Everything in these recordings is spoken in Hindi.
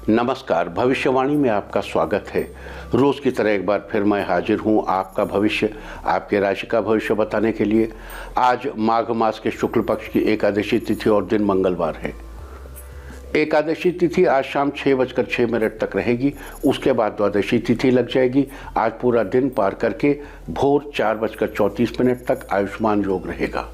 नमस्कार, भविष्यवाणी में आपका स्वागत है। रोज की तरह एक बार फिर मैं हाजिर हूं आपका भविष्य, आपके राशि का भविष्य बताने के लिए। आज माघ मास के शुक्ल पक्ष की एकादशी तिथि और दिन मंगलवार है। एकादशी तिथि आज शाम 6:06 तक रहेगी। उसके बाद द्वादशी तिथि लग जाएगी। आज पूरा दिन पार करके भोर 4:34 तक आयुष्मान योग रहेगा।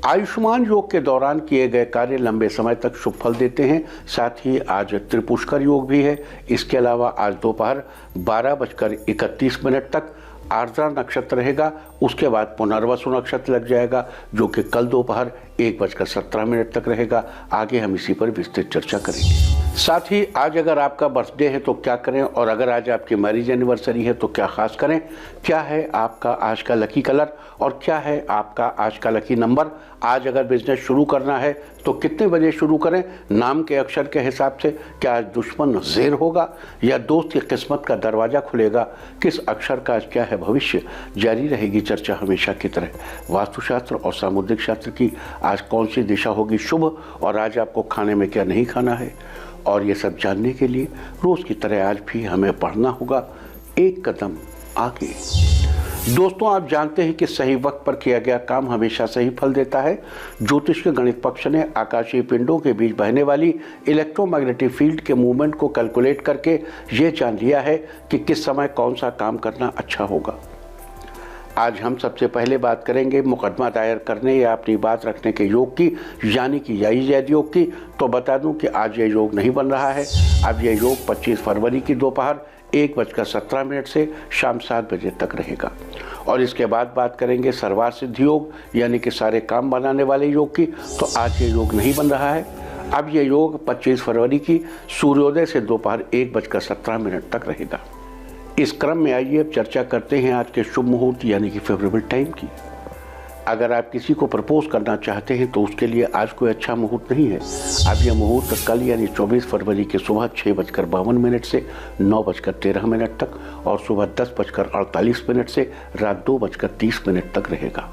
आयुष्मान योग के दौरान किए गए कार्य लंबे समय तक शुभ फल देते हैं। साथ ही आज त्रिपुष्कर योग भी है। इसके अलावा आज दोपहर 12:31 तक आर्द्रा नक्षत्र रहेगा। उसके बाद पुनर्वसु नक्षत्र लग जाएगा, जो कि कल दोपहर 1:17 तक रहेगा। आगे हम इसी पर विस्तृत चर्चा करेंगे। साथ ही आज अगर आपका बर्थडे है तो क्या करें, और अगर आज आपकी मैरिज एनिवर्सरी है तो क्या खास करें, क्या है आपका आज का लकी कलर और क्या है आपका आज का लकी नंबर। आज अगर बिजनेस शुरू करना है तो कितने बजे शुरू करें, नाम के अक्षर के हिसाब से क्या आज दुश्मन ज़ेर होगा या दोस्त की किस्मत का दरवाज़ा खुलेगा, किस अक्षर का आज क्या है भविष्य। जारी रहेगी चर्चा हमेशा की तरह। वास्तुशास्त्र और सामुद्रिक शास्त्र की आज कौन सी दिशा होगी शुभ, और आज आपको खाने में क्या नहीं खाना है, और ये सब जानने के लिए रोज़ की तरह आज भी हमें पढ़ना होगा एक कदम आगे। दोस्तों, आप जानते हैं कि सही वक्त पर किया गया काम हमेशा सही फल देता है। ज्योतिष के गणित पक्ष ने आकाशीय पिंडों के बीच बहने वाली इलेक्ट्रोमैग्नेटिक फील्ड के मूवमेंट को कैलकुलेट करके ये जान लिया है कि किस समय कौन सा काम करना अच्छा होगा। आज हम सबसे पहले बात करेंगे मुकदमा दायर करने या अपनी बात रखने के योग की, यानी कि याई जैद योग की। तो बता दूं कि आज ये योग नहीं बन रहा है। अब ये योग 25 फरवरी की दोपहर 1:17 से शाम 7 बजे तक रहेगा। और इसके बाद बात करेंगे सर्वार्थ सिद्धि योग, यानी कि सारे काम बनाने वाले योग की। तो आज ये योग नहीं बन रहा है। अब ये योग 25 फरवरी की सूर्योदय से दोपहर 1:17 तक रहेगा। इस क्रम में आइए अब चर्चा करते हैं आज के शुभ मुहूर्त यानी कि फेवरेबल टाइम की। अगर आप किसी को प्रपोज करना चाहते हैं तो उसके लिए आज कोई अच्छा मुहूर्त नहीं है। अब यह मुहूर्त कल यानी 24 फरवरी की सुबह 6:52 से 9:13 तक और सुबह 10:48 से रात 2:30 तक रहेगा।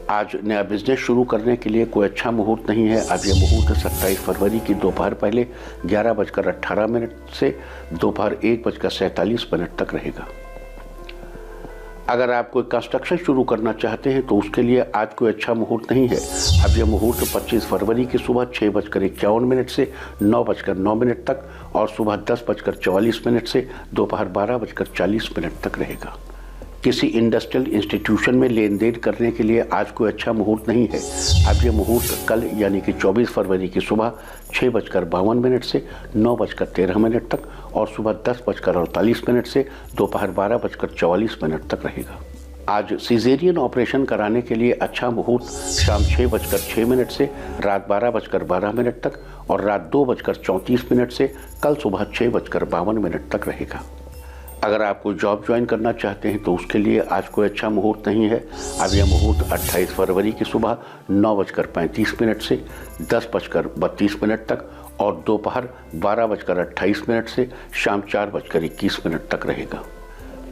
आज नया बिजनेस शुरू करने के लिए कोई अच्छा मुहूर्त नहीं है। अब यह मुहूर्त 27 फरवरी की दोपहर पहले 11:18 से दोपहर 1:47 तक रहेगा। अगर आप कोई कंस्ट्रक्शन शुरू करना चाहते हैं तो उसके लिए आज कोई अच्छा मुहूर्त नहीं है। अब यह मुहूर्त 25 फरवरी की सुबह 6:51 से 9:09 तक और सुबह 10:44 से दोपहर 12:40 तक रहेगा। किसी इंडस्ट्रियल इंस्टीट्यूशन में लेन देन करने के लिए आज कोई अच्छा मुहूर्त नहीं है। अब यह मुहूर्त कल यानी कि 24 फरवरी की सुबह 6:52 से 9:13 तक और सुबह 10:48 से दोपहर 12:44 तक रहेगा। आज सीजेरियन ऑपरेशन कराने के लिए अच्छा मुहूर्त शाम 6:06 से रात 12:12 तक और रात 2:34 से कल सुबह 6:52 तक रहेगा। अगर आप कोई जॉब ज्वाइन करना चाहते हैं तो उसके लिए आज कोई अच्छा मुहूर्त नहीं है। अब यह मुहूर्त 28 फरवरी की सुबह 9:35 से 10:32 तक और दोपहर 12:28 से शाम 4:21 तक रहेगा।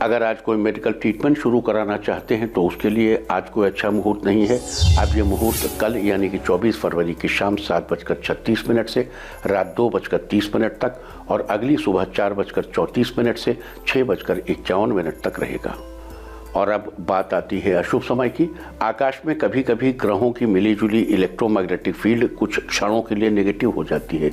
अगर आज कोई मेडिकल ट्रीटमेंट शुरू कराना चाहते हैं तो उसके लिए आज कोई अच्छा मुहूर्त नहीं है। अब यह मुहूर्त कल यानी कि 24 फरवरी की शाम 7:36 से रात 2:30 तक और अगली सुबह 4:34 से 6:51 तक रहेगा। और अब बात आती है अशुभ समय की। आकाश में कभी कभी ग्रहों की मिलीजुली इलेक्ट्रोमैग्नेटिक फील्ड कुछ क्षणों के लिए नेगेटिव हो जाती है।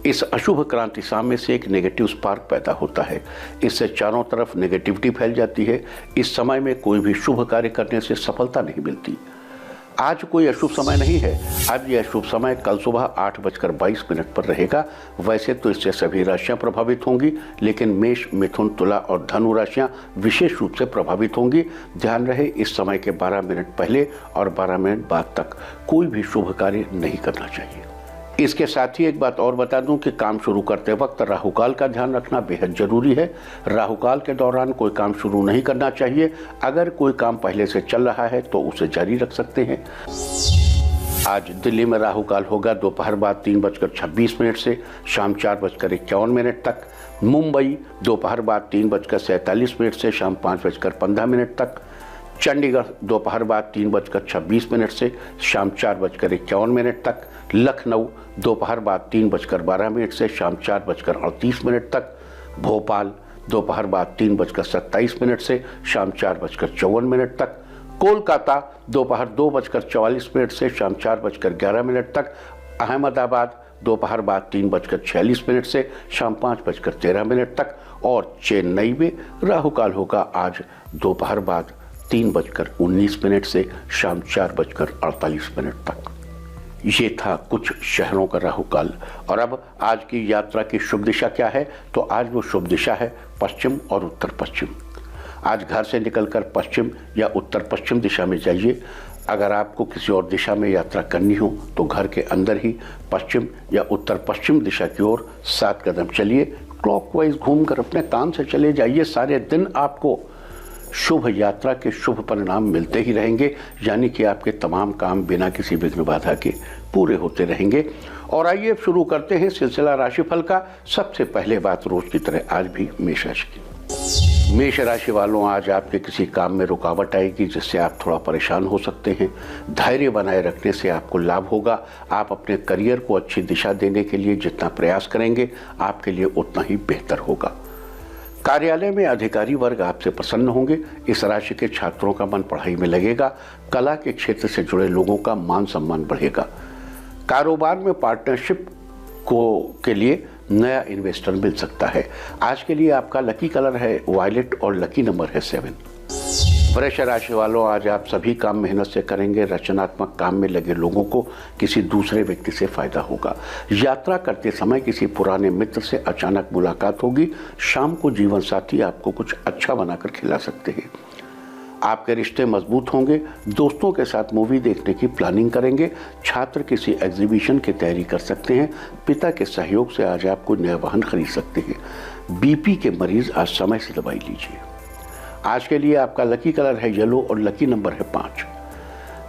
इस अशुभ क्रांति साम्य से एक नेगेटिव स्पार्क पैदा होता है। इससे चारों तरफ नेगेटिविटी फैल जाती है। इस समय में कोई भी शुभ कार्य करने से सफलता नहीं मिलती। आज कोई अशुभ समय नहीं है। अब यह अशुभ समय कल सुबह 8:22 पर रहेगा। वैसे तो इससे सभी राशियां प्रभावित होंगी, लेकिन मेष, मिथुन, तुला और धनु राशियां विशेष रूप से प्रभावित होंगी। ध्यान रहे, इस समय के 12 मिनट पहले और 12 मिनट बाद तक कोई भी शुभ कार्य नहीं करना चाहिए। इसके साथ ही एक बात और बता दूं कि काम शुरू करते वक्त राहुकाल का ध्यान रखना बेहद जरूरी है। राहुकाल के दौरान कोई काम शुरू नहीं करना चाहिए। अगर कोई काम पहले से चल रहा है तो उसे जारी रख सकते हैं। आज दिल्ली में राहुकाल होगा दोपहर बाद 3:26 से शाम 4:51 तक। मुंबई दोपहर बाद 3:47 से शाम 5:15 तक। चंडीगढ़ दोपहर बाद 3:26 से शाम 4:51 तक, लखनऊ दोपहर बाद 3:12 से शाम 4:38 तक, भोपाल दोपहर बाद 3:27 से शाम 4:54 तक, कोलकाता दोपहर 2:44 से शाम 4:11 तक, अहमदाबाद दोपहर बाद 3:46 से शाम 5:13 तक और चेन्नई में राहुकाल होगा आज दोपहर बाद 3:19 से शाम 4:48 तक। ये था कुछ शहरों का राहुकाल। और अब आज की यात्रा की शुभ दिशा क्या है? तो आज वो शुभ दिशा है पश्चिम और उत्तर पश्चिम। आज घर से निकलकर पश्चिम या उत्तर पश्चिम दिशा में जाइए। अगर आपको किसी और दिशा में यात्रा करनी हो तो घर के अंदर ही पश्चिम या उत्तर पश्चिम दिशा की ओर 7 कदम चलिए। क्लॉकवाइज घूमकर अपने काम से चले जाइए। सारे दिन आपको शुभ यात्रा के शुभ परिणाम मिलते ही रहेंगे, यानी कि आपके तमाम काम बिना किसी विघ्न बाधा के पूरे होते रहेंगे। और आइए अब शुरू करते हैं सिलसिला राशिफल का। सबसे पहले बात रोज की तरह आज भी मेष राशि की। मेष राशि वालों, आज आपके किसी काम में रुकावट आएगी जिससे आप थोड़ा परेशान हो सकते हैं। धैर्य बनाए रखने से आपको लाभ होगा। आप अपने करियर को अच्छी दिशा देने के लिए जितना प्रयास करेंगे आपके लिए उतना ही बेहतर होगा। कार्यालय में अधिकारी वर्ग आपसे प्रसन्न होंगे। इस राशि के छात्रों का मन पढ़ाई में लगेगा। कला के क्षेत्र से जुड़े लोगों का मान सम्मान बढ़ेगा। कारोबार में पार्टनरशिप के लिए नया इन्वेस्टर मिल सकता है। आज के लिए आपका लकी कलर है वायलेट और लकी नंबर है 7। वृष राशि वालों, आज आप सभी काम मेहनत से करेंगे। रचनात्मक काम में लगे लोगों को किसी दूसरे व्यक्ति से फायदा होगा। यात्रा करते समय किसी पुराने मित्र से अचानक मुलाकात होगी। शाम को जीवन साथी आपको कुछ अच्छा बनाकर खिला सकते हैं। आपके रिश्ते मजबूत होंगे। दोस्तों के साथ मूवी देखने की प्लानिंग करेंगे। छात्र किसी एग्जीबिशन की तैयारी कर सकते हैं। पिता के सहयोग से आज आप कोई नया वाहन खरीद सकते हैं। बीपी के मरीज आज समय से दवाई लीजिए। आज के लिए आपका लकी कलर है येलो और लकी नंबर है 5।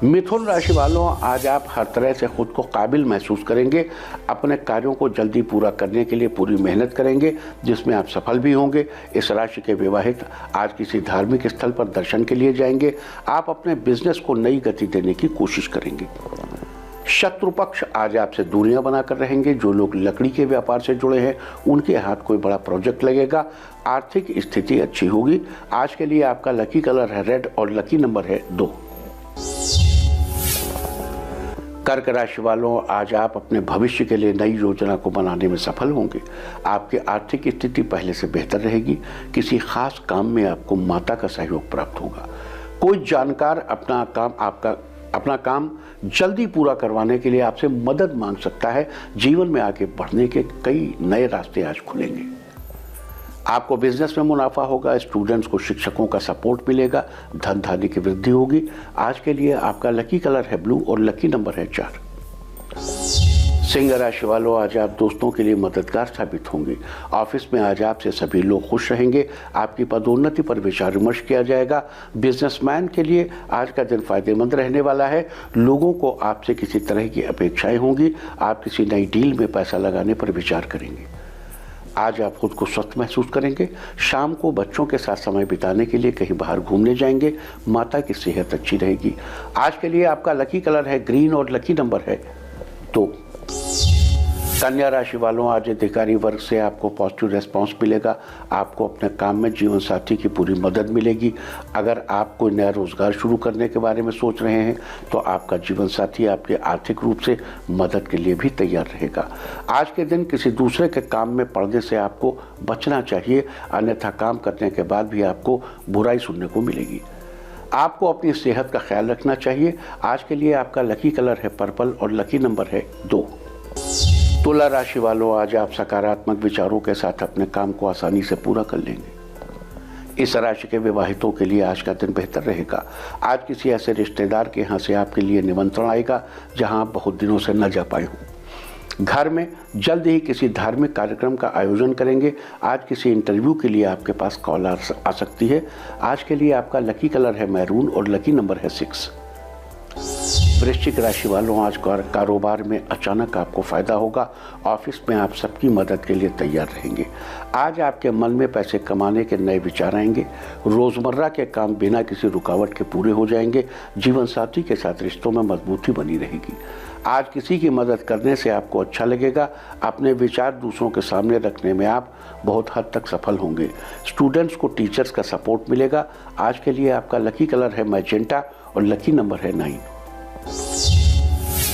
मिथुन राशि वालों, आज आप हर तरह से खुद को काबिल महसूस करेंगे। अपने कार्यों को जल्दी पूरा करने के लिए पूरी मेहनत करेंगे जिसमें आप सफल भी होंगे। इस राशि के विवाहित आज किसी धार्मिक स्थल पर दर्शन के लिए जाएंगे। आप अपने बिजनेस को नई गति देने की कोशिश करेंगे। शत्रु पक्ष आज आपसे दूरियां बनाकर रहेंगे। जो लोग लकड़ी के व्यापार से जुड़े हैं उनके हाथ कोई बड़ा प्रोजेक्ट लगेगा। आर्थिक स्थिति अच्छी होगी। आज के लिए आपका लकी कलर है रेड और लकी नंबर है 2। कर्क राशि वालों, आज आप अपने भविष्य के लिए नई योजना को बनाने में सफल होंगे। आपकी आर्थिक स्थिति पहले से बेहतर रहेगी। किसी खास काम में आपको माता का सहयोग प्राप्त होगा। कोई जानकार अपना काम जल्दी पूरा करवाने के लिए आपसे मदद मांग सकता है। जीवन में आगे बढ़ने के कई नए रास्ते आज खुलेंगे। आपको बिजनेस में मुनाफा होगा। स्टूडेंट्स को शिक्षकों का सपोर्ट मिलेगा। धन धान्य की वृद्धि होगी। आज के लिए आपका लकी कलर है ब्लू और लकी नंबर है 4। सिंह राशि वालों, आज आप दोस्तों के लिए मददगार साबित होंगे। ऑफिस में आज आपसे सभी लोग खुश रहेंगे। आपकी पदोन्नति पर विचार विमर्श किया जाएगा। बिजनेसमैन के लिए आज का दिन फायदेमंद रहने वाला है। लोगों को आपसे किसी तरह की अपेक्षाएं होंगी। आप किसी नई डील में पैसा लगाने पर विचार करेंगे। आज आप खुद को स्वस्थ महसूस करेंगे। शाम को बच्चों के साथ समय बिताने के लिए कहीं बाहर घूमने जाएंगे। माता की सेहत अच्छी रहेगी। आज के लिए आपका लकी कलर है ग्रीन और लकी नंबर है 2। कन्या राशि वालों, आज अधिकारी वर्ग से आपको पॉजिटिव रेस्पॉन्स मिलेगा। आपको अपने काम में जीवन साथी की पूरी मदद मिलेगी। अगर आप कोई नया रोजगार शुरू करने के बारे में सोच रहे हैं तो आपका जीवन साथी आपके आर्थिक रूप से मदद के लिए भी तैयार रहेगा। आज के दिन किसी दूसरे के काम में पड़ने से आपको बचना चाहिए, अन्यथा काम करने के बाद भी आपको बुराई सुनने को मिलेगी। आपको अपनी सेहत का ख्याल रखना चाहिए। आज के लिए आपका लकी कलर है पर्पल और लकी नंबर है 2। तुला राशि वालों, आज आप सकारात्मक विचारों के साथ अपने काम को आसानी से पूरा कर लेंगे। इस राशि के विवाहितों के लिए आज का दिन बेहतर रहेगा। आज किसी ऐसे रिश्तेदार के यहाँ से आपके लिए निमंत्रण आएगा जहाँ आप बहुत दिनों से न जा पाए हों। घर में जल्द ही किसी धार्मिक कार्यक्रम का आयोजन करेंगे। आज किसी इंटरव्यू के लिए आपके पास कॉल आ सकती है। आज के लिए आपका लकी कलर है मैरून और लकी नंबर है 6। वृश्चिक राशि वालों, आज कारोबार में अचानक आपको फायदा होगा। ऑफिस में आप सबकी मदद के लिए तैयार रहेंगे। आज आपके मन में पैसे कमाने के नए विचार आएंगे। रोजमर्रा के काम बिना किसी रुकावट के पूरे हो जाएंगे। जीवन साथी के साथ रिश्तों में मजबूती बनी रहेगी। आज किसी की मदद करने से आपको अच्छा लगेगा। अपने विचार दूसरों के सामने रखने में आप बहुत हद तक सफल होंगे। स्टूडेंट्स को टीचर्स का सपोर्ट मिलेगा। आज के लिए आपका लकी कलर है मैजेंटा और लकी नंबर है 9।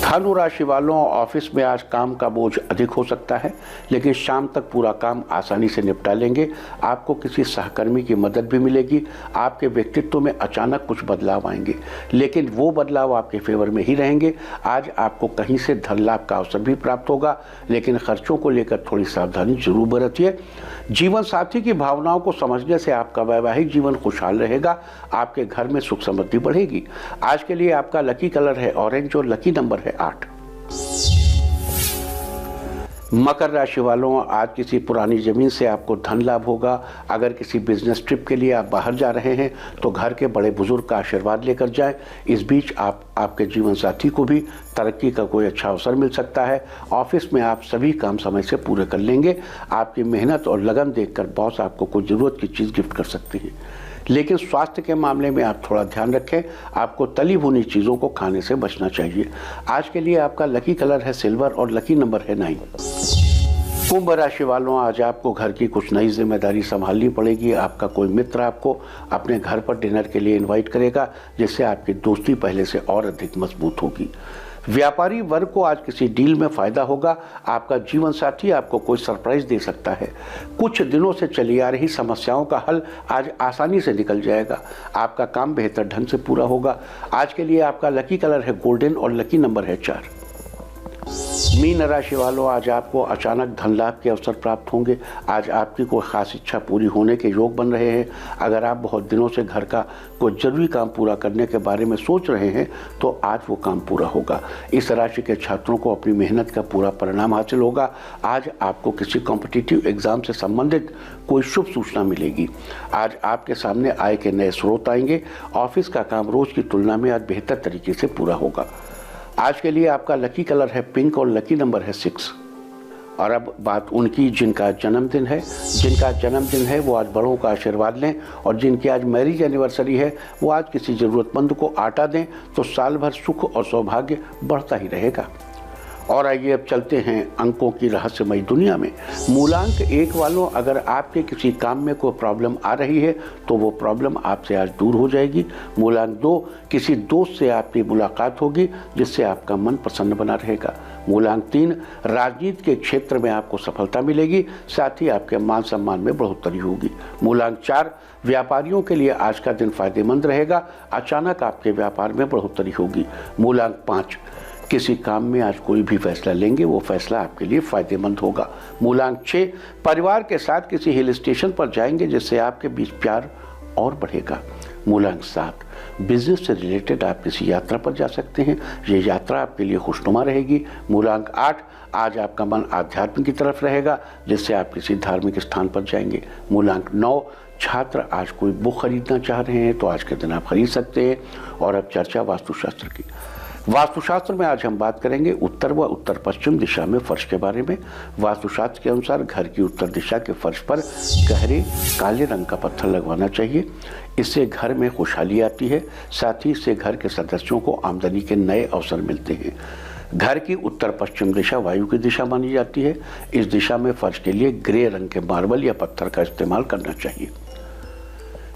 धनु राशि वालों, ऑफिस में आज काम का बोझ अधिक हो सकता है, लेकिन शाम तक पूरा काम आसानी से निपटा लेंगे। आपको किसी सहकर्मी की मदद भी मिलेगी। आपके व्यक्तित्व में अचानक कुछ बदलाव आएंगे, लेकिन वो बदलाव आपके फेवर में ही रहेंगे। आज आपको कहीं से धन लाभ का अवसर भी प्राप्त होगा, लेकिन खर्चों को लेकर थोड़ी सावधानी जरूर बरतिए। जीवन साथी की भावनाओं को समझने से आपका वैवाहिक जीवन खुशहाल रहेगा। आपके घर में सुख समृद्धि बढ़ेगी। आज के लिए आपका लकी कलर है ऑरेंज और लकी नंबर है 8। मकर राशि वालों, आज किसी पुरानी जमीन से आपको धन लाभ होगा। अगर किसी बिजनेस ट्रिप के लिए आप बाहर जा रहे हैं तो घर के बड़े बुजुर्ग का आशीर्वाद लेकर जाएं। इस बीच आपके जीवन साथी को भी तरक्की का कोई अच्छा अवसर मिल सकता है। ऑफिस में आप सभी काम समय से पूरे कर लेंगे। आपकी मेहनत और लगन देखकर बॉस आपको कोई ज़रूरत की चीज़ गिफ्ट कर सकते हैं, लेकिन स्वास्थ्य के मामले में आप थोड़ा ध्यान रखें। आपको तली भुनी चीज़ों को खाने से बचना चाहिए। आज के लिए आपका लकी कलर है सिल्वर और लकी नंबर है 9। कुंभ राशि वालों, आज आपको घर की कुछ नई जिम्मेदारी संभालनी पड़ेगी। आपका कोई मित्र आपको अपने घर पर डिनर के लिए इनवाइट करेगा, जिससे आपकी दोस्ती पहले से और अधिक मजबूत होगी। व्यापारी वर्ग को आज किसी डील में फायदा होगा। आपका जीवन साथी आपको कोई सरप्राइज दे सकता है। कुछ दिनों से चली आ रही समस्याओं का हल आज आसानी से निकल जाएगा। आपका काम बेहतर ढंग से पूरा होगा। आज के लिए आपका लकी कलर है गोल्डन और लकी नंबर है 4। मीन राशि वालों, आज आपको अचानक धन लाभ के अवसर प्राप्त होंगे। आज आपकी कोई खास इच्छा पूरी होने के योग बन रहे हैं। अगर आप बहुत दिनों से घर का कोई जरूरी काम पूरा करने के बारे में सोच रहे हैं तो आज वो काम पूरा होगा। इस राशि के छात्रों को अपनी मेहनत का पूरा परिणाम हासिल होगा। आज आपको किसी कॉम्पिटिटिव एग्जाम से संबंधित कोई शुभ सूचना मिलेगी। आज आपके सामने आय के नए स्रोत आएंगे। ऑफिस का काम रोज की तुलना में आज बेहतर तरीके से पूरा होगा। आज के लिए आपका लकी कलर है पिंक और लकी नंबर है 6। और अब बात उनकी जिनका जन्मदिन है वो आज बड़ों का आशीर्वाद लें, और जिनकी आज मैरिज एनिवर्सरी है वो आज किसी ज़रूरतमंद को आटा दें, तो साल भर सुख और सौभाग्य बढ़ता ही रहेगा। और आइए अब चलते हैं अंकों की रहस्यमयी दुनिया में। मूलांक 1 वालों, अगर आपके किसी काम में कोई प्रॉब्लम आ रही है तो वो प्रॉब्लम आपसे आज दूर हो जाएगी। मूलांक 2, किसी दोस्त से आपकी मुलाकात होगी जिससे आपका मन प्रसन्न बना रहेगा। मूलांक 3, राजनीति के क्षेत्र में आपको सफलता मिलेगी, साथ ही आपके मान सम्मान में बढ़ोतरी होगी। मूलांक 4, व्यापारियों के लिए आज का दिन फायदेमंद रहेगा। अचानक आपके व्यापार में बढ़ोतरी होगी। मूलांक 5, किसी काम में आज कोई भी फैसला लेंगे वो फैसला आपके लिए फायदेमंद होगा। मूलांक 6, परिवार के साथ किसी हिल स्टेशन पर जाएंगे जिससे आपके बीच प्यार और बढ़ेगा। मूलांक 7, बिजनेस से रिलेटेड आप किसी यात्रा पर जा सकते हैं। ये यात्रा आपके लिए खुशनुमा रहेगी। मूलांक 8, आज आपका मन आध्यात्म की तरफ रहेगा जिससे आप किसी धार्मिक स्थान पर जाएंगे। मूलांक 9, छात्र आज कोई बुक खरीदना चाह रहे हैं तो आज के दिन आप खरीद सकते हैं। और अब चर्चा वास्तुशास्त्र की। वास्तुशास्त्र में आज हम बात करेंगे उत्तर व उत्तर पश्चिम दिशा में फर्श के बारे में। वास्तुशास्त्र के अनुसार घर की उत्तर दिशा के फर्श पर गहरे काले रंग का पत्थर लगवाना चाहिए। इससे घर में खुशहाली आती है, साथ ही इससे घर के सदस्यों को आमदनी के नए अवसर मिलते हैं। घर की उत्तर पश्चिम दिशा वायु की दिशा मानी जाती है। इस दिशा में फर्श के लिए ग्रे रंग के मार्बल या पत्थर का इस्तेमाल करना चाहिए।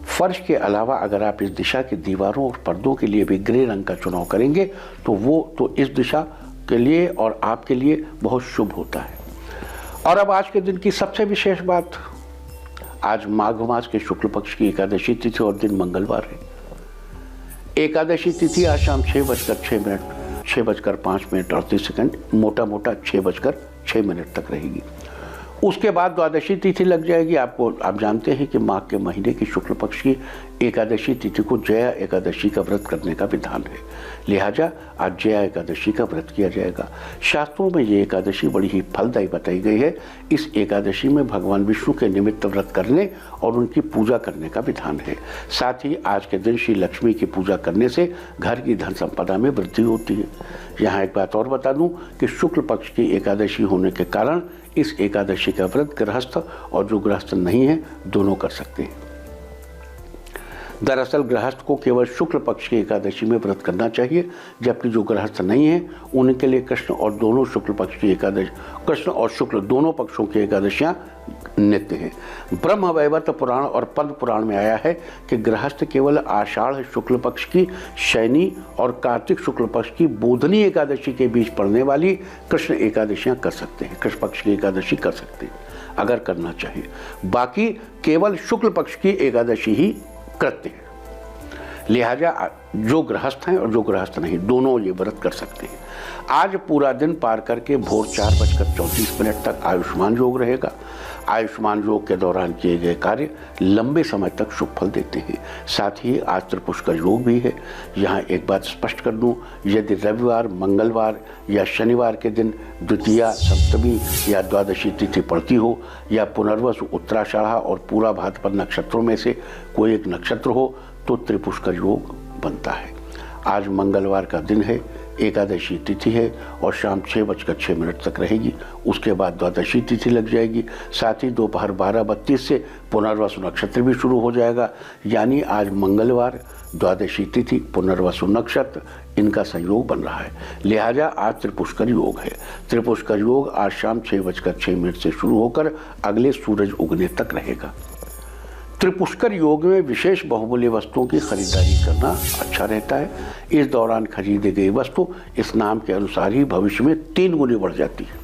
फर्श के अलावा अगर आप इस दिशा की दीवारों और पर्दों के लिए भी ग्रे रंग का चुनाव करेंगे तो इस दिशा के लिए और आपके लिए बहुत शुभ होता है। और अब आज के दिन की सबसे विशेष बात, आज माघ मास के शुक्ल पक्ष की एकादशी तिथि और दिन मंगलवार है। एकादशी तिथि आज शाम 6:05 मिनट 38 सेकंड, मोटा 6:06 तक रहेगी। उसके बाद द्वादशी तिथि लग जाएगी। आप जानते हैं कि माघ के महीने की शुक्ल पक्ष की एकादशी तिथि को जया एकादशी का व्रत करने का विधान है, लिहाजा आज जया एकादशी का व्रत किया जाएगा। शास्त्रों में ये एकादशी बड़ी ही फलदायी बताई गई है। इस एकादशी में भगवान विष्णु के निमित्त व्रत करने और उनकी पूजा करने का विधान है। साथ ही आज के दिन श्री लक्ष्मी की पूजा करने से घर की धन संपदा में वृद्धि होती है। यहाँ एक बात और बता दूं कि शुक्ल पक्ष की एकादशी होने के कारण इस एकादशी का व्रत गृहस्थ और जो गृहस्थ नहीं है दोनों कर सकते हैं। दरअसल गृहस्थ को केवल शुक्ल पक्ष की एकादशी में व्रत करना चाहिए, जबकि जो गृहस्थ नहीं है उनके लिए कृष्ण और दोनों शुक्ल पक्ष की एकादशी, कृष्ण और शुक्ल दोनों पक्षों की एकादशियां नित्य हैं। ब्रह्म वैवर्त पुराण और पद्म पुराण में आया है कि गृहस्थ केवल आषाढ़ शुक्ल पक्ष की शयनी और कार्तिक शुक्ल पक्ष की बोधनी एकादशी के बीच पड़ने वाली कृष्ण एकादशियां कर सकते हैं, कृष्ण पक्ष की एकादशी कर सकते हैं अगर करना चाहिए। बाकी केवल शुक्ल पक्ष की एकादशी ही करते हैं, लिहाजा जो गृहस्थ हैं और जो गृहस्थ नहीं दोनों ये व्रत कर सकते हैं। आज पूरा दिन पार करके भोर 4:34 तक आयुष्मान योग रहेगा। आयुष्मान योग के दौरान किए गए कार्य लंबे समय तक शुभ फल देते हैं। साथ ही आज त्रिपुष्कर योग भी है। यहाँ एक बात स्पष्ट कर दूं, यदि रविवार, मंगलवार या शनिवार के दिन द्वितीया, सप्तमी या द्वादशी तिथि पड़ती हो या पुनर्वसु, उत्तराषाढ़ा और पूरा भाद्रपद नक्षत्रों में से कोई एक नक्षत्र हो तो त्रिपुष्कर योग बनता है। आज मंगलवार का दिन है, एकादशी तिथि है और शाम 6:06 तक रहेगी। उसके बाद द्वादशी तिथि लग जाएगी। साथ ही दोपहर 12:32 से पुनर्वसु नक्षत्र भी शुरू हो जाएगा। यानी आज मंगलवार, द्वादशी तिथि, पुनर्वसु नक्षत्र, इनका संयोग बन रहा है, लिहाजा आज त्रिपुष्कर योग है। त्रिपुष्कर योग आज शाम 6:06 से शुरू होकर अगले सूरज उगने तक रहेगा। त्रिपुष्कर योग में विशेष बहुमूल्य वस्तुओं की खरीदारी करना अच्छा रहता है। इस दौरान खरीदी गई वस्तु इस नाम के अनुसार ही भविष्य में 3 गुनी बढ़ जाती है।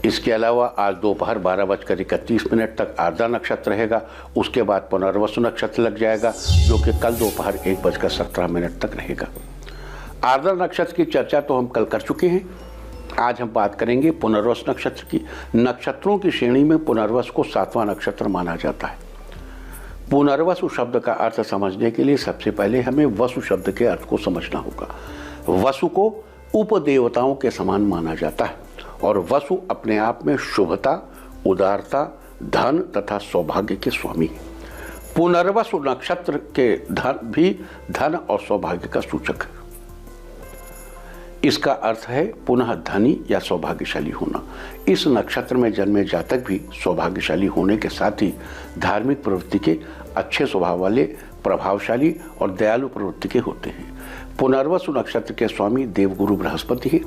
इसके अलावा आज दोपहर 12:31 तक आर्द्रा नक्षत्र रहेगा। उसके बाद पुनर्वसु नक्षत्र लग जाएगा जो कि कल दोपहर 1:17 तक रहेगा। आर्द्रा नक्षत्र की चर्चा तो हम कल कर चुके हैं। आज हम बात करेंगे पुनर्वसु नक्षत्र की। नक्षत्रों की श्रेणी में पुनर्वसु को 7वां नक्षत्र माना जाता है। पुनर्वसु शब्द का अर्थ समझने के लिए सबसे पहले हमें वसु शब्द के अर्थ को समझना होगा। वसु को उपदेवताओं के समान माना जाता है और वसु अपने आप में शुभता, उदारता, धन तथा सौभाग्य के स्वामी हैं। पुनर्वसु नक्षत्र के धन भी धन और सौभाग्य का सूचक है। इसका अर्थ है पुनः धनी या सौभाग्यशाली होना। इस नक्षत्र में जन्मे जातक भी सौभाग्यशाली होने के साथ ही धार्मिक प्रवृत्ति के, अच्छे स्वभाव वाले, प्रभावशाली और दयालु प्रवृत्ति के होते हैं। पुनर्वसु नक्षत्र के स्वामी देवगुरु बृहस्पति है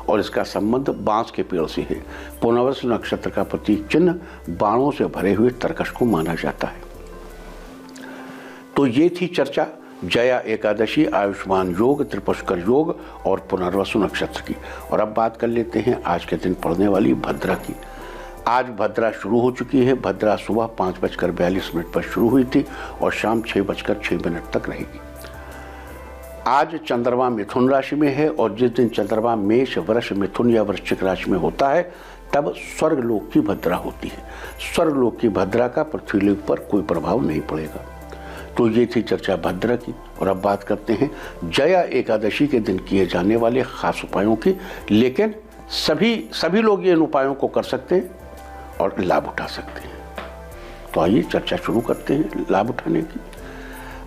और इसका संबंध बांस के पेड़ से है। पुनर्वसु नक्षत्र का प्रतीक चिन्ह बाणों से भरे हुए तरकश को माना जाता है। तो ये थी चर्चा जया एकादशी, आयुष्मान योग, त्रिपुष्कर योग और पुनर्वसु नक्षत्र की। और अब बात कर लेते हैं आज के दिन पड़ने वाली भद्रा की। आज भद्रा शुरू हो चुकी है। भद्रा सुबह 5:42 पर शुरू हुई थी और शाम 6:06 तक रहेगी। आज चंद्रमा मिथुन राशि में है और जिस दिन चंद्रमा मेष, वृष, मिथुन या वृश्चिक राशि में होता है तब स्वर्गलोक की भद्रा होती है। स्वर्गलोक की भद्रा का पृथ्वीलोक पर कोई प्रभाव नहीं पड़ेगा। तो ये थी चर्चा भद्रा की। और अब बात करते हैं जया एकादशी के दिन किए जाने वाले खास उपायों की। लेकिन सभी लोग इन उपायों को कर सकते हैं और लाभ उठा सकते हैं। तो आइए चर्चा शुरू करते हैं लाभ उठाने की।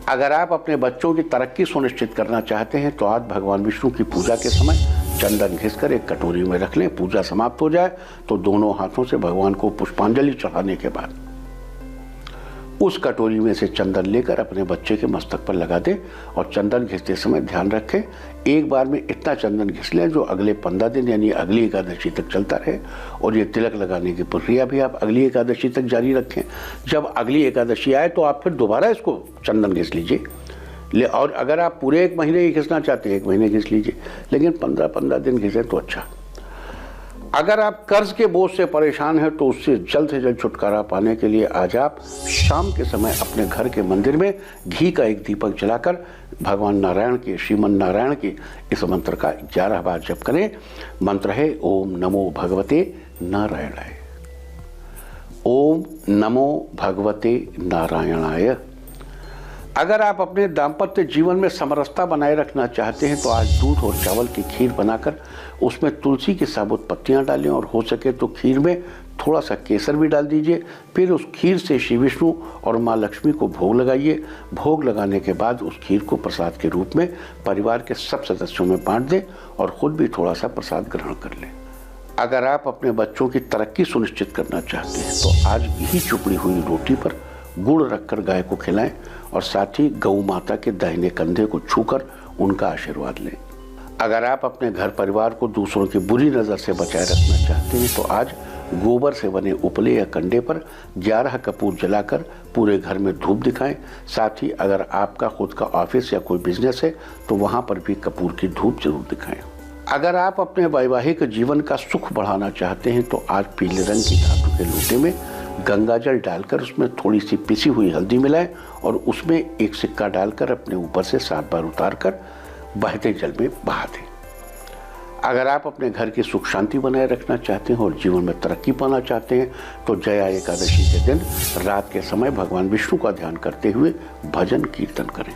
अगर आप अपने बच्चों की तरक्की सुनिश्चित करना चाहते हैं तो आज भगवान विष्णु की पूजा के समय चंदन घिसकर एक कटोरी में रख लें। पूजा समाप्त हो जाए तो दोनों हाथों से भगवान को पुष्पांजलि चढ़ाने के बाद उस कटोरी में से चंदन लेकर अपने बच्चे के मस्तक पर लगा दें और चंदन घिसते समय ध्यान रखें एक बार में इतना चंदन घिस लें जो अगले 15 दिन यानी अगली एकादशी तक चलता रहे। और ये तिलक लगाने की प्रक्रिया भी आप अगली एकादशी तक जारी रखें। जब अगली एकादशी आए तो आप फिर दोबारा इसको चंदन घिस लीजिए। और अगर आप पूरे 1 महीने ही घिसना चाहते हैं 1 महीने घिस लीजिए, लेकिन 15-15 दिन घिसें तो अच्छा। अगर आप कर्ज के बोझ से परेशान हैं तो उससे जल्द से जल्द छुटकारा पाने के लिए आज आप शाम के समय अपने घर के मंदिर में घी का एक दीपक जलाकर भगवान नारायण के, श्रीमन नारायण के इस मंत्र का 11 बार जप करें। मंत्र है ओम नमो भगवते नारायणाय। ओम नमो भगवते नारायणाय। अगर आप अपने दाम्पत्य जीवन में समरसता बनाए रखना चाहते हैं तो आज दूध और चावल की खीर बनाकर उसमें तुलसी की साबुत पत्तियां डालें और हो सके तो खीर में थोड़ा सा केसर भी डाल दीजिए। फिर उस खीर से श्री विष्णु और माँ लक्ष्मी को भोग लगाइए। भोग लगाने के बाद उस खीर को प्रसाद के रूप में परिवार के सब सदस्यों में बांट दें और खुद भी थोड़ा सा प्रसाद ग्रहण कर लें। अगर आप अपने बच्चों की तरक्की सुनिश्चित करना चाहते हैं तो आज घी चुपड़ी हुई रोटी पर गुड़ रखकर गाय को खिलाएं और साथ ही गौ माता के दाहिने कंधे को छूकर उनका आशीर्वाद लें। अगर आप अपने घर परिवार को दूसरों की बुरी नज़र से बचाए रखना चाहते हैं तो आज गोबर से बने उपले या कंडे पर 11 कपूर जलाकर पूरे घर में धूप दिखाएं। साथ ही अगर आपका खुद का ऑफिस या कोई बिजनेस है तो वहाँ पर भी कपूर की धूप जरूर दिखाएं। अगर आप अपने वैवाहिक जीवन का सुख बढ़ाना चाहते हैं तो आज पीले रंग की धातु के लोटे में गंगा जल डालकर उसमें थोड़ी सी पिसी हुई हल्दी मिलाएं और उसमें एक सिक्का डालकर अपने ऊपर से 7 बार उतारकर बहते जल में बहा दें। अगर आप अपने घर की सुख शांति बनाए रखना चाहते हैं और जीवन में तरक्की पाना चाहते हैं तो जया एकादशी के दिन रात के समय भगवान विष्णु का ध्यान करते हुए भजन कीर्तन करें।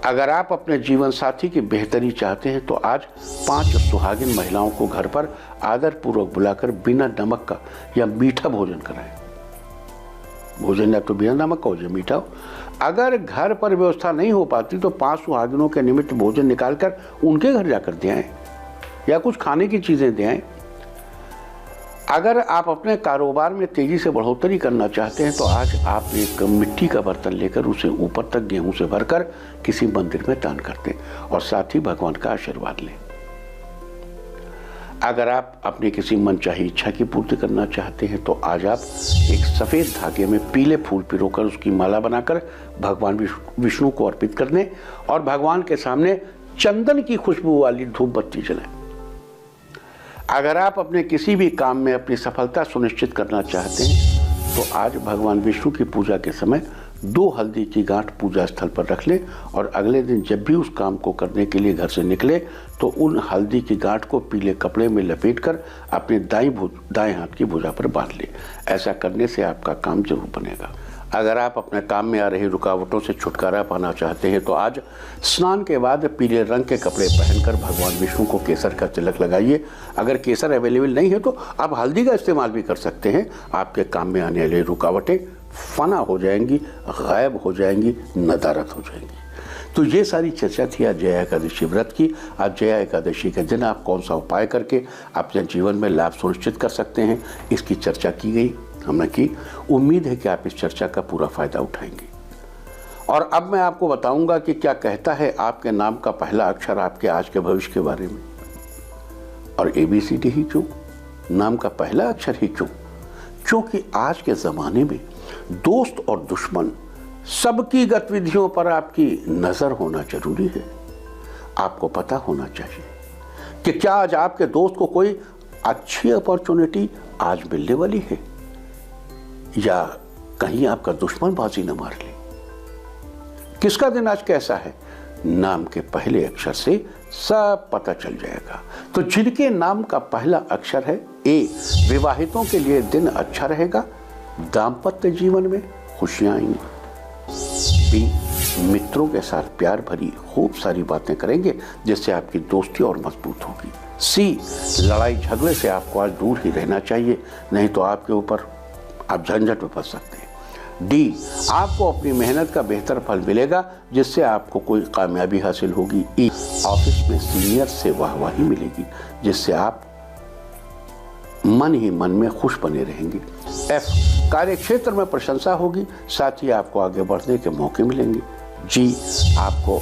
अगर आप अपने जीवन साथी की बेहतरी चाहते हैं तो आज 5 सुहागिन महिलाओं को घर पर आदर पूर्वक बुलाकर बिना नमक का या मीठा भोजन कराएं। भोजन या तो बिना नमक का हो या मीठा हो। अगर घर पर व्यवस्था नहीं हो पाती तो 5 सुहागिनों के निमित्त भोजन निकालकर उनके घर जाकर दे आएं या कुछ खाने की चीजें दे आएं। अगर आप अपने कारोबार में तेजी से बढ़ोतरी करना चाहते हैं तो आज आप एक मिट्टी का बर्तन लेकर उसे ऊपर तक गेहूं से भरकर किसी मंदिर में दान कर दें और साथ ही भगवान का आशीर्वाद लें। अगर आप अपनी किसी मनचाही इच्छा की पूर्ति करना चाहते हैं तो आज आप एक सफेद धागे में पीले फूल पिरोकर उसकी माला बनाकर भगवान विष्णु को अर्पित कर दें और भगवान के सामने चंदन की खुशबू वाली धूप बत्ती जलाएं। अगर आप अपने किसी भी काम में अपनी सफलता सुनिश्चित करना चाहते हैं तो आज भगवान विष्णु की पूजा के समय 2 हल्दी की गांठ पूजा स्थल पर रख लें और अगले दिन जब भी उस काम को करने के लिए घर से निकले तो उन हल्दी की गांठ को पीले कपड़े में लपेटकर अपने दाएं हाथ की भुजा पर बांध लें। ऐसा करने से आपका काम जरूर बनेगा। अगर आप अपने काम में आ रही रुकावटों से छुटकारा पाना चाहते हैं तो आज स्नान के बाद पीले रंग के कपड़े पहनकर भगवान विष्णु को केसर का तिलक लगाइए। अगर केसर अवेलेबल नहीं है तो आप हल्दी का इस्तेमाल भी कर सकते हैं। आपके काम में आने वाली रुकावटें फना हो जाएंगी, गायब हो जाएंगी, नदारत हो जाएंगी। तो ये सारी चर्चा थी आज जया एकादशी व्रत की। आज जया एकादशी के दिन आप कौन सा उपाय करके अपने जीवन में लाभ सुनिश्चित कर सकते हैं, इसकी चर्चा की गई, हमने की। उम्मीद है कि आप इस चर्चा का पूरा फायदा उठाएंगे। और अब मैं आपको बताऊंगा कि क्या कहता है आपके नाम का पहला अक्षर आपके आज के भविष्य के बारे में। और ABCD ही क्यों, नाम का पहला अक्षर ही क्यों? क्योंकि आज के ज़माने में दोस्त और दुश्मन सबकी गतिविधियों पर आपकी नज़र होना जरूरी है। आपको पता होना चाहिए कि क्या आज आपके दोस्त को कोई अच्छी अपॉर्चुनिटी आज मिलने वाली है या कहीं आपका दुश्मन बाजी न मार ले। किसका दिन आज कैसा है, नाम के पहले अक्षर से सब पता चल जाएगा। तो जिनके नाम का पहला अक्षर है A, विवाहितों के लिए दिन अच्छा रहेगा, दाम्पत्य जीवन में खुशियां आएंगी। B, मित्रों के साथ प्यार भरी खूब सारी बातें करेंगे जिससे आपकी दोस्ती और मजबूत होगी। C, लड़ाई झगड़े से आपको आज दूर ही रहना चाहिए, नहीं तो आपके ऊपर आप झंझट में फंस सकते हैं। D, आपको अपनी मेहनत का बेहतर फल मिलेगा जिससे आपको कोई कामयाबी हासिल होगी। E, ऑफिस में सीनियर से वाहवाही मिलेगी जिससे आप मन ही मन में खुश बने रहेंगे। F, कार्य क्षेत्र में प्रशंसा होगी, साथ ही आपको आगे बढ़ने के मौके मिलेंगे। G, आपको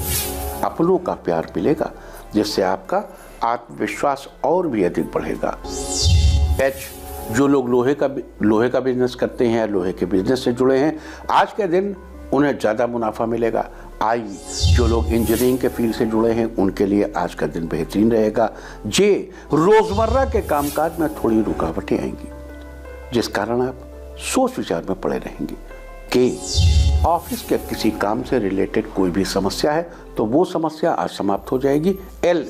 अपनों का प्यार मिलेगा जिससे आपका आत्मविश्वास और भी अधिक बढ़ेगा। H, जो लोग लोहे का बिजनेस करते हैं या लोहे के बिजनेस से जुड़े हैं, आज के दिन उन्हें ज़्यादा मुनाफा मिलेगा। I, जो लोग इंजीनियरिंग के फील्ड से जुड़े हैं उनके लिए आज का दिन बेहतरीन रहेगा। J, रोजमर्रा के कामकाज में थोड़ी रुकावटें आएंगी जिस कारण आप सोच विचार में पड़े रहेंगे। K, ऑफिस के किसी काम से रिलेटेड कोई भी समस्या है तो वो समस्या आज समाप्त हो जाएगी। L,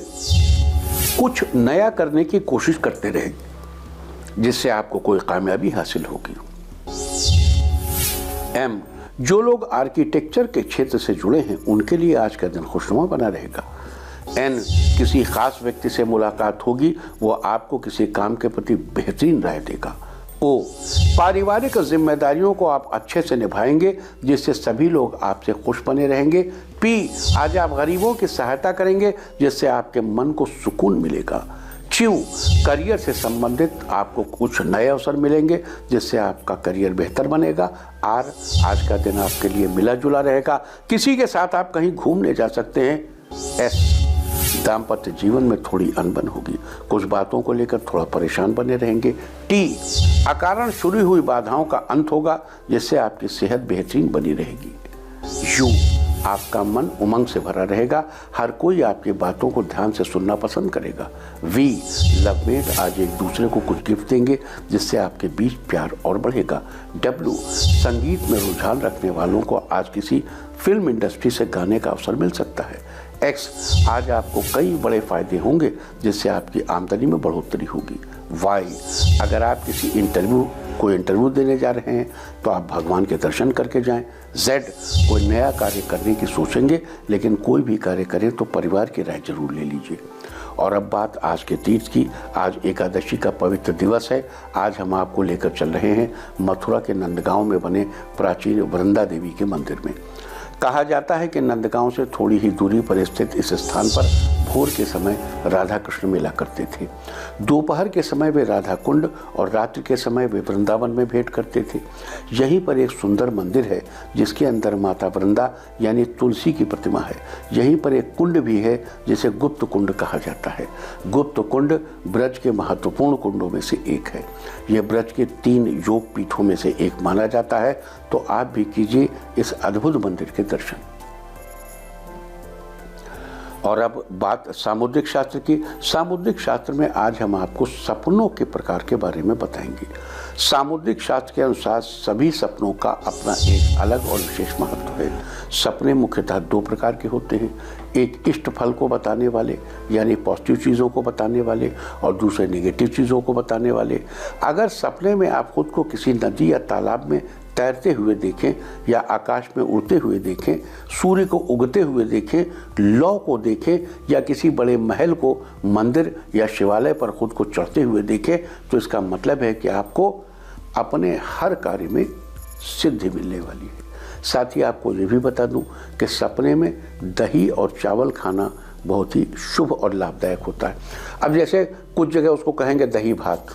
कुछ नया करने की कोशिश करते रहेंगे जिससे आपको कोई कामयाबी हासिल होगी। एम, जो लोग आर्किटेक्चर के क्षेत्र से जुड़े हैं उनके लिए आज का दिन खुशनुमा बना रहेगा। एन, किसी खास व्यक्ति से मुलाकात होगी, वो आपको किसी काम के प्रति बेहतरीन राय देगा। ओ, पारिवारिक जिम्मेदारियों को आप अच्छे से निभाएंगे जिससे सभी लोग आपसे खुश बने रहेंगे। पी, आज आप गरीबों की सहायता करेंगे जिससे आपके मन को सुकून मिलेगा। क्यू, करियर से संबंधित आपको कुछ नए अवसर मिलेंगे जिससे आपका करियर बेहतर बनेगा। आर, आज का दिन आपके लिए मिला जुला रहेगा, किसी के साथ आप कहीं घूमने जा सकते हैं। एस, दाम्पत्य जीवन में थोड़ी अनबन होगी, कुछ बातों को लेकर थोड़ा परेशान बने रहेंगे। टी, अकारण शुरू हुई बाधाओं का अंत होगा जिससे आपकी सेहत बेहतरीन बनी रहेगी। यू, आपका मन उमंग से भरा रहेगा, हर कोई आपकी बातों को ध्यान से सुनना पसंद करेगा। वी, लवमेट आज एक दूसरे को कुछ गिफ्ट देंगे जिससे आपके बीच प्यार और बढ़ेगा। डब्ल्यू, संगीत में रुझान रखने वालों को आज किसी फिल्म इंडस्ट्री से गाने का अवसर मिल सकता है। एक्स, आज आपको कई बड़े फायदे होंगे जिससे आपकी आमदनी में बढ़ोतरी होगी। वाई, अगर आप किसी कोई इंटरव्यू देने जा रहे हैं तो आप भगवान के दर्शन करके जाएं। जेड, कोई नया कार्य करने की सोचेंगे, लेकिन कोई भी कार्य करें तो परिवार की राय जरूर ले लीजिए। और अब बात आज के तीर्थ की। आज एकादशी का पवित्र दिवस है। आज हम आपको लेकर चल रहे हैं मथुरा के नंदगांव में बने प्राचीन वृंदा देवी के मंदिर में। कहा जाता है कि नंदगांव से थोड़ी ही दूरी पर स्थित इस स्थान पर भोर के समय राधा कृष्ण मिला करते थे। दोपहर के समय वे राधा कुंड और रात्रि के समय वे वृंदावन में भेंट करते थे। यहीं पर एक सुंदर मंदिर है जिसके अंदर माता वृंदा यानी तुलसी की प्रतिमा है। यहीं पर एक कुंड भी है जिसे गुप्त कुंड कहा जाता है। गुप्त कुंड ब्रज के महत्वपूर्ण कुंडों में से एक है। यह ब्रज के 3 योग पीठों में से एक माना जाता है। तो आप भी कीजिए इस अद्भुत मंदिर के दर्शन। और अब बात सामुद्रिक शास्त्र की। सामुद्रिक शास्त्र में आज हम आपको सपनों के प्रकार के बारे में बताएंगे। सामुद्रिक शास्त्र के अनुसार सभी सपनों का अपना एक अलग और विशेष महत्व है। सपने मुख्यतः 2 प्रकार के होते हैं, एक इष्ट फल को बताने वाले यानी पॉजिटिव चीज़ों को बताने वाले, और दूसरे नेगेटिव चीज़ों को बताने वाले। अगर सपने में आप खुद को किसी नदी या तालाब में तैरते हुए देखें या आकाश में उड़ते हुए देखें, सूर्य को उगते हुए देखें, लौ को देखें या किसी बड़े महल को, मंदिर या शिवालय पर खुद को चढ़ते हुए देखें, तो इसका मतलब है कि आपको अपने हर कार्य में सिद्धि मिलने वाली है। साथ ही आपको ये भी बता दूं कि सपने में दही और चावल खाना बहुत ही शुभ और लाभदायक होता है। अब जैसे कुछ जगह उसको कहेंगे दही भात,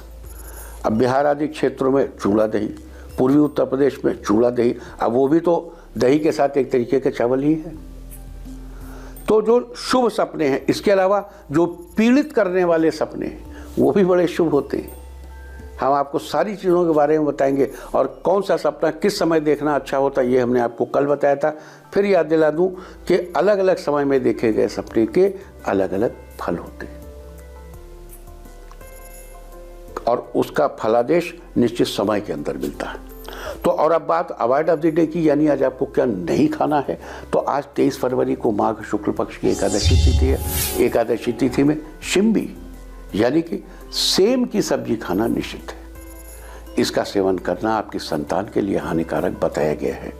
अब बिहार आदि क्षेत्रों में चूड़ा दही, पूर्वी उत्तर प्रदेश में चूड़ा दही, अब वो भी तो दही के साथ एक तरीके के चावल ही है। तो जो शुभ सपने हैं, इसके अलावा जो पीड़ित करने वाले सपने हैं वो भी बड़े शुभ होते हैं। हम आपको सारी चीज़ों के बारे में बताएंगे और कौन सा सपना किस समय देखना अच्छा होता है ये हमने आपको कल बताया था। फिर याद दिला दूं कि अलग अलग समय में देखे गए सपने के अलग अलग फल होते हैं और उसका फलादेश निश्चित समय के अंदर मिलता है। तो और अब बात अवॉइड ऑफ द डे की, यानी आज आपको क्या नहीं खाना है। तो आज 23 फरवरी को माघ शुक्ल पक्ष की एकादशी तिथि है। एकादशी तिथि में शिम्बी यानी कि सेम की सब्जी खाना निषिद्ध है। इसका सेवन करना आपकी संतान के लिए हानिकारक बताया गया है।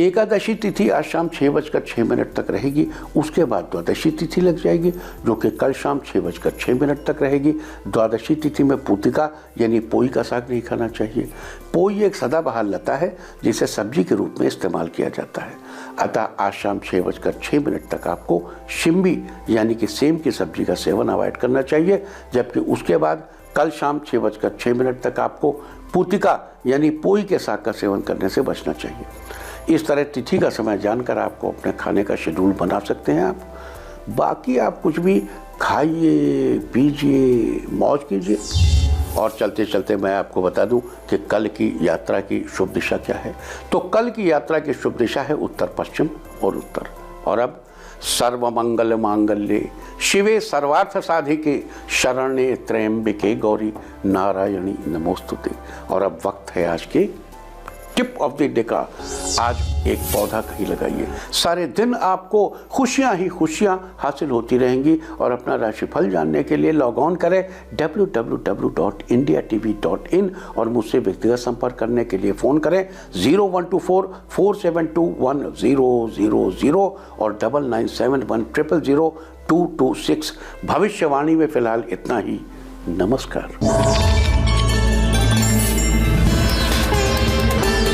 एकादशी तिथि आज शाम 6:06 तक रहेगी। उसके बाद द्वादशी तिथि लग जाएगी जो कि कल शाम 6:06 तक रहेगी। द्वादशी तिथि में पूतिका यानी पोई का साग नहीं खाना चाहिए। पोई एक सदाबहार लता है जिसे सब्जी के रूप में इस्तेमाल किया जाता है। अतः आज शाम 6:06 तक आपको शिम्बी यानी कि सेम की सब्जी का सेवन अवॉइड करना चाहिए। जबकि उसके बाद कल शाम 6:06 तक आपको पूतिका यानी पोई के साग का सेवन करने से बचना चाहिए। इस तरह तिथि का समय जानकर आपको अपने खाने का शेड्यूल बना सकते हैं आप। बाकी आप कुछ भी खाइए, पीजिए, मौज कीजिए। और चलते चलते मैं आपको बता दूं कि कल की यात्रा की शुभ दिशा क्या है। तो कल की यात्रा की शुभ दिशा है उत्तर पश्चिम और उत्तर। और अब सर्वमंगल मांगल्ये शिवे सर्वार्थ साधिके शरण्ये त्र्यंबिके गौरी नारायणी नमोस्तुते। और अब वक्त है आज के टिप ऑफ द डे का आज एक पौधा कहीं लगाइए। सारे दिन आपको खुशियां ही खुशियां हासिल होती रहेंगी। और अपना राशिफल जानने के लिए लॉग ऑन करें www.indiatv.in और मुझसे व्यक्तिगत संपर्क करने के लिए फ़ोन करें 0124-472-1000 और 9971000226। भविष्यवाणी में फिलहाल इतना ही। नमस्कार।